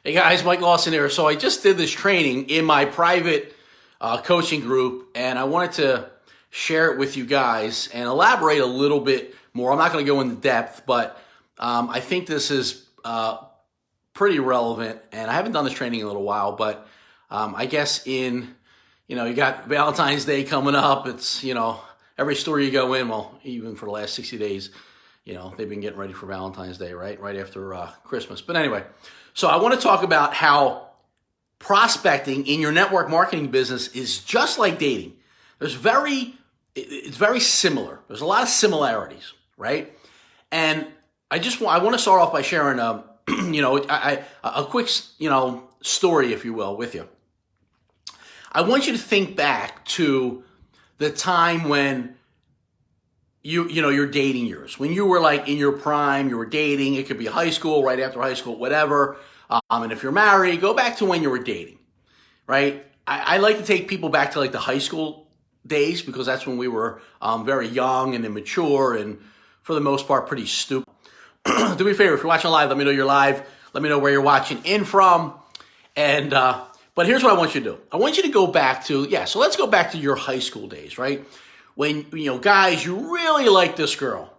Hey guys, Mike Lawson here. So I just did this training in my private coaching group, and I wanted to share it with you guys and elaborate a little bit more. I'm not going to go into depth, but I think this is pretty relevant. And I haven't done this training in a little while, but I guess you got Valentine's Day coming up. It's, every store you go in, well, even for the last 60 days, they've been getting ready for Valentine's Day, right after Christmas. But anyway, so I want to talk about how prospecting in your network marketing business is just like dating. It's very similar. There's a lot of similarities, right? And I want to start off by sharing a quick story, if you will, with you. I want you to think back to the time when your dating years, when you were like in your prime, you were dating. It could be high school, right after high school, whatever. And if you're married, go back to when you were dating, right? I like to take people back to like the high school days because that's when we were very young and immature and for the most part pretty stupid. Do me a favor, if you're watching live, let me know you're live. Let me know where you're watching in from. And but here's what I want you to do. I want you to go back to, so let's go back to your high school days, right? When, guys, you really like this girl.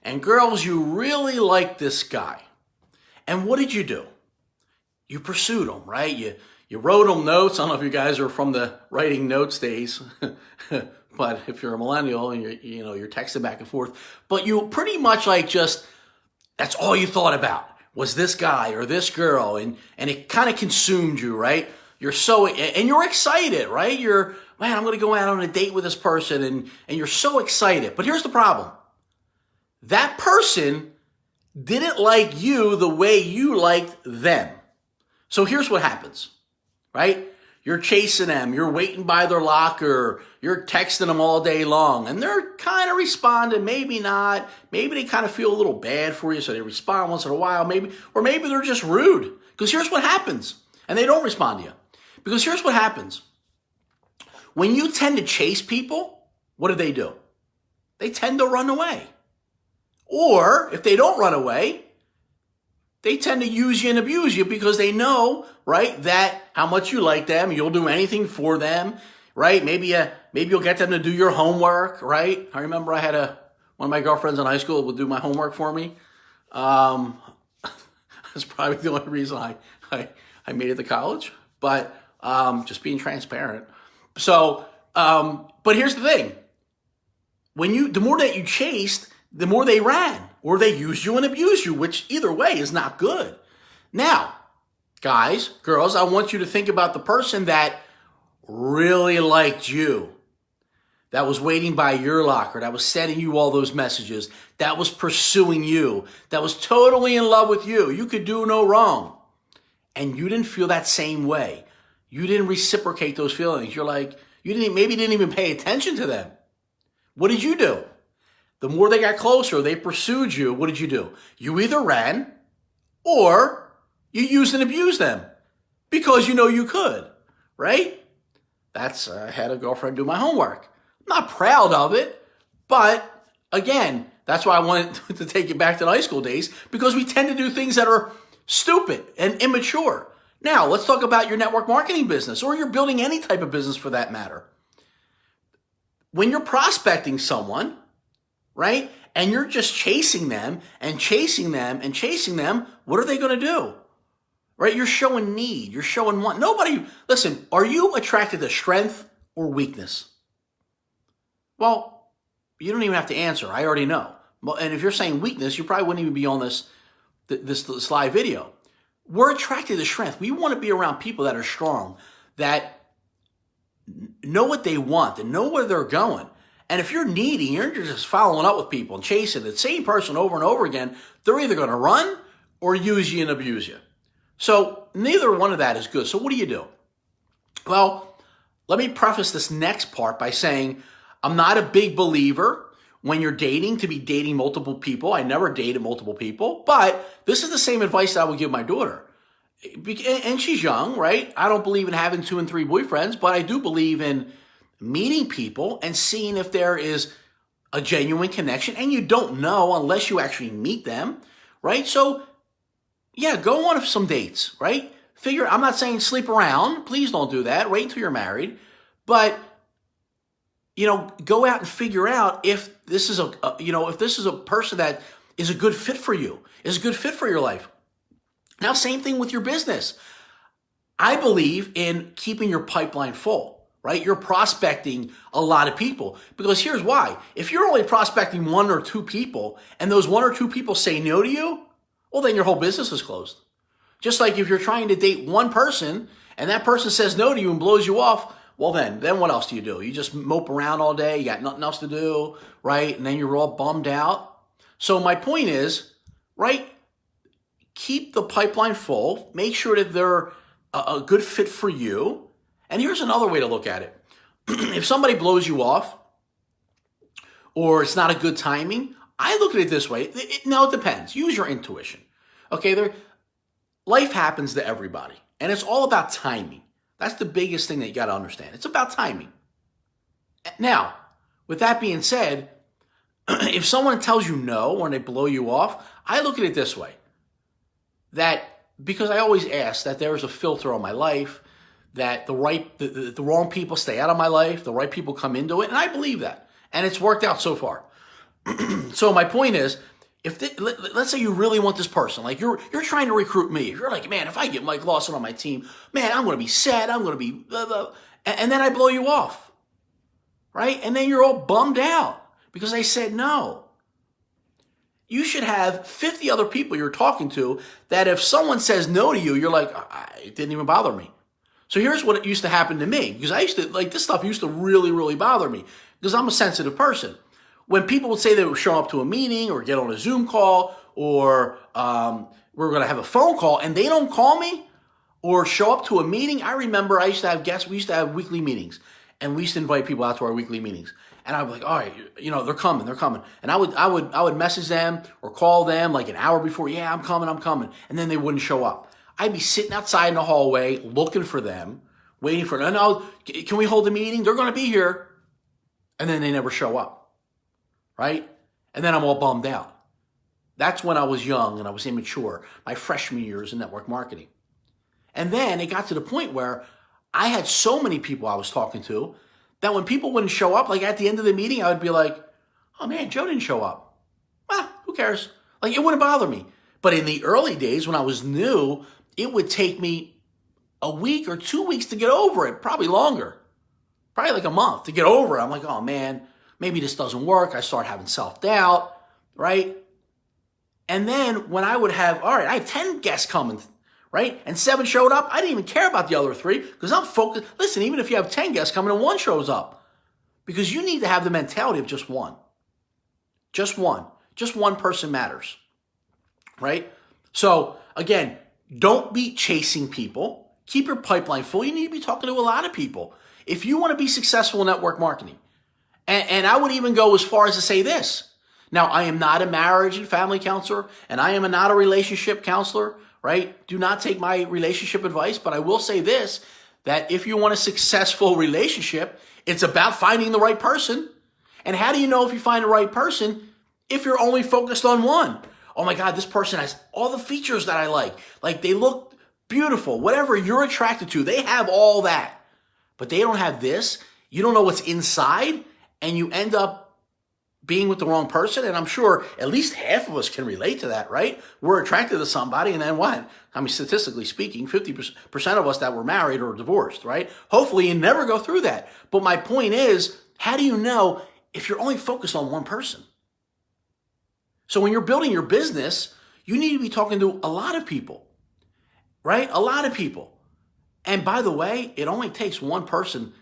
And girls, you really like this guy. And what did you do? You pursued them, right? You wrote them notes. I don't know if you guys are from the writing notes days, but if you're a millennial and you're texting back and forth, but you pretty much that's all you thought about was this guy or this girl, and it kind of consumed you, right? And you're excited, right? I'm going to go out on a date with this person, and you're so excited. But here's the problem. That person didn't like you the way you liked them. So here's what happens, right? You're chasing them. You're waiting by their locker. You're texting them all day long. And they're kind of responding, maybe not. Maybe they kind of feel a little bad for you, so they respond once in a while. Or maybe they're just rude. Because here's what happens. And they don't respond to you. Because here's what happens. When you tend to chase people, what do? They tend to run away. Or if they don't run away, they tend to use you and abuse you because they know, right, that how much you like them, you'll do anything for them, right? Maybe you'll get them to do your homework, right? I remember I had one of my girlfriends in high school would do my homework for me. That's probably the only reason I made it to college, but just being transparent. So, but here's the thing. The more that you chased, the more they ran, or they used you and abused you, which either way is not good. Now, guys, girls, I want you to think about the person that really liked you, that was waiting by your locker, that was sending you all those messages, that was pursuing you, that was totally in love with you. You could do no wrong. And you didn't feel that same way. You didn't reciprocate those feelings. You're like, maybe didn't even pay attention to them. What did you do? The more they got closer, they pursued you. What did you do? You either ran or you used and abused them because you could, right? I had a girlfriend do my homework. I'm not proud of it, but again, that's why I wanted to take you back to the high school days because we tend to do things that are stupid and immature. Now, let's talk about your network marketing business, or you're building any type of business for that matter. When you're prospecting someone, right, and you're just chasing them and chasing them and chasing them, what are they going to do? Right? You're showing need. You're showing want. Listen, are you attracted to strength or weakness? Well, you don't even have to answer. I already know. And if you're saying weakness, you probably wouldn't even be on this live video. We're attracted to strength. We want to be around people that are strong, that know what they want and know where they're going. And if you're needy, you're just following up with people and chasing the same person over and over again, they're either going to run or use you and abuse you. So neither one of that is good. So what do? Well, let me preface this next part by saying I'm not a big believer when you're dating to be dating multiple people. I never dated multiple people, but this is the same advice that I would give my daughter. And she's young, right? I don't believe in having 2 and 3 boyfriends, but I do believe in meeting people and seeing if there is a genuine connection. And you don't know unless you actually meet them, right? So, yeah, go on some dates, right? I'm not saying sleep around. Please don't do that. Wait until you're married. But, go out and figure out if this is if this is a person that is a good fit for you, is a good fit for your life. Now, same thing with your business. I believe in keeping your pipeline full, right? You're prospecting a lot of people because here's why. If you're only prospecting one or two people and those one or two people say no to you, well, then your whole business is closed. Just like if you're trying to date one person and that person says no to you and blows you off, well, then what else do? You just mope around all day. You got nothing else to do, right? And then you're all bummed out. So my point is, right, keep the pipeline full. Make sure that they're a good fit for you. And here's another way to look at it. If somebody blows you off or it's not a good timing, I look at it this way. It depends. Use your intuition. Okay, life happens to everybody. And it's all about timing. That's the biggest thing that you got to understand. It's about timing. Now, with that being said, if someone tells you no when they blow you off, I look at it this way. That because I always ask that there is a filter on my life, that the wrong people stay out of my life, the right people come into it, and I believe that. And it's worked out so far. So my point is, let's say you really want this person, like you're trying to recruit me. You're like, man, if I get Mike Lawson on my team, man, I'm going to be sad. I'm going to be blah, blah. And then I blow you off, right? And then you're all bummed out because I said no. You should have 50 other people you're talking to that if someone says no to you, you're like, it didn't even bother me. So here's what used to happen to me, because I used to, this stuff used to really, really bother me because I'm a sensitive person. When people would say they would show up to a meeting or get on a Zoom call or we're going to have a phone call and they don't call me or show up to a meeting, I remember I used to have guests. We used to have weekly meetings and we used to invite people out to our weekly meetings. And I was like, all right, they're coming. And I would message them or call them like an hour before. Yeah, I'm coming. And then they wouldn't show up. I'd be sitting outside in the hallway looking for them, waiting for them. No, can we hold a meeting? They're going to be here. And then they never show up. Right? And then I'm all bummed out. That's when I was young and I was immature, my freshman years in network marketing. And then it got to the point where I had so many people I was talking to that when people wouldn't show up, like at the end of the meeting, I would be like, oh man, Joe didn't show up. Well, who cares? Like it wouldn't bother me. But in the early days when I was new, it would take me a week or 2 weeks to get over it, probably longer, probably like a month to get over it. I'm like, oh man, maybe this doesn't work. I start having self-doubt, right? And then when I would have, all right, I have 10 guests coming, right? And 7 showed up. I didn't even care about the other 3 because I'm focused. Listen, even if you have 10 guests coming and 1 shows up, because you need to have the mentality of just one. Just one. Just one person matters, right? So again, don't be chasing people. Keep your pipeline full. You need to be talking to a lot of people. If you want to be successful in network marketing, and I would even go as far as to say this. Now, I am not a marriage and family counselor, and I am not a relationship counselor, right? Do not take my relationship advice, but I will say this, that if you want a successful relationship, it's about finding the right person. And how do you know if you find the right person if you're only focused on one? Oh my God, this person has all the features that I like. Like they look beautiful, whatever you're attracted to, they have all that. But they don't have this. You don't know what's inside. And you end up being with the wrong person. And I'm sure at least half of us can relate to that, right? We're attracted to somebody and then what? I mean, statistically speaking, 50% of us that were married or divorced, right? Hopefully you never go through that. But my point is, how do you know if you're only focused on one person? So when you're building your business, you need to be talking to a lot of people, right? A lot of people. And by the way, it only takes one person.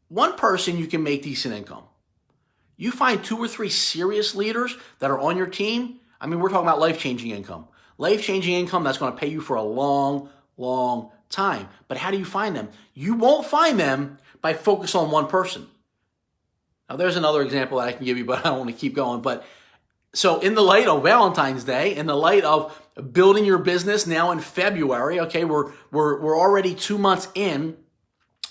One person you can make decent income. You find 2 or 3 serious leaders that are on your team. I mean, we're talking about life-changing income. Life-changing income that's going to pay you for a long, long time. But how do you find them? You won't find them by focus on one person. Now, there's another example that I can give you, but I don't want to keep going. But so in the light of Valentine's Day, in the light of building your business now in February, okay, we're already 2 months in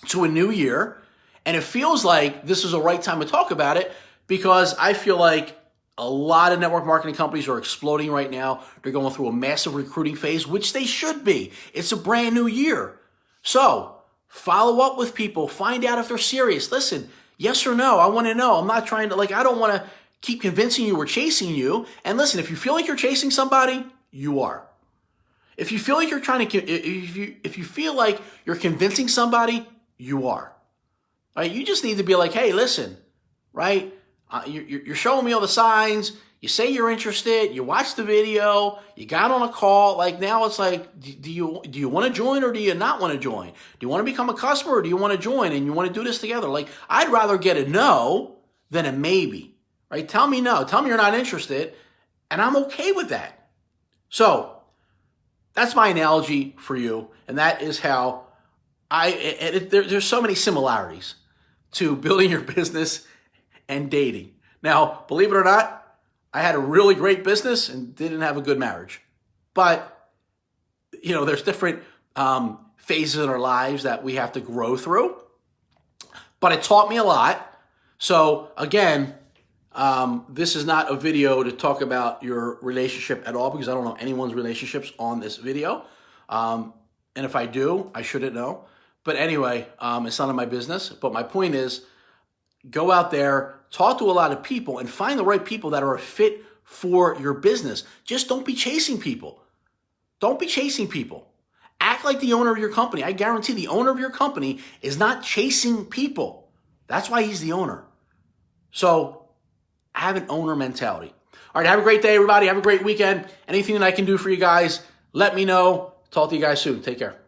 to a new year. And it feels like this is the right time to talk about it because I feel like A lot of network marketing companies are exploding right now. They're going through a massive recruiting phase, which they should be. It's a brand new year. So follow up with people. Find out if they're serious. Listen, yes or no. I want to know. I'm not trying to, I don't want to keep convincing you or chasing you. And listen, if you feel like you're chasing somebody, you are. If you feel like you're trying to, if you feel like you're convincing somebody, you are. Right? You just need to be like, hey, listen, right? You're showing me all the signs. You say you're interested. You watch the video. You got on a call. Now it's like, do you want to join or do you not want to join? Do you want to become a customer or do you want to join and you want to do this together? I'd rather get a no than a maybe. Right? Tell me no. Tell me you're not interested, and I'm okay with that. So that's my analogy for you, and that is how there's so many similarities to building your business and dating. Now, believe it or not, I had a really great business and didn't have a good marriage. But, there's different phases in our lives that we have to grow through. But it taught me a lot. So, again, this is not a video to talk about your relationship at all because I don't know anyone's relationships on this video. And if I do, I shouldn't know. But anyway, it's none of my business. But my point is, go out there, talk to a lot of people, and find the right people that are a fit for your business. Just don't be chasing people. Don't be chasing people. Act like the owner of your company. I guarantee the owner of your company is not chasing people. That's why he's the owner. So have an owner mentality. All right, have a great day, everybody. Have a great weekend. Anything that I can do for you guys, let me know. Talk to you guys soon. Take care.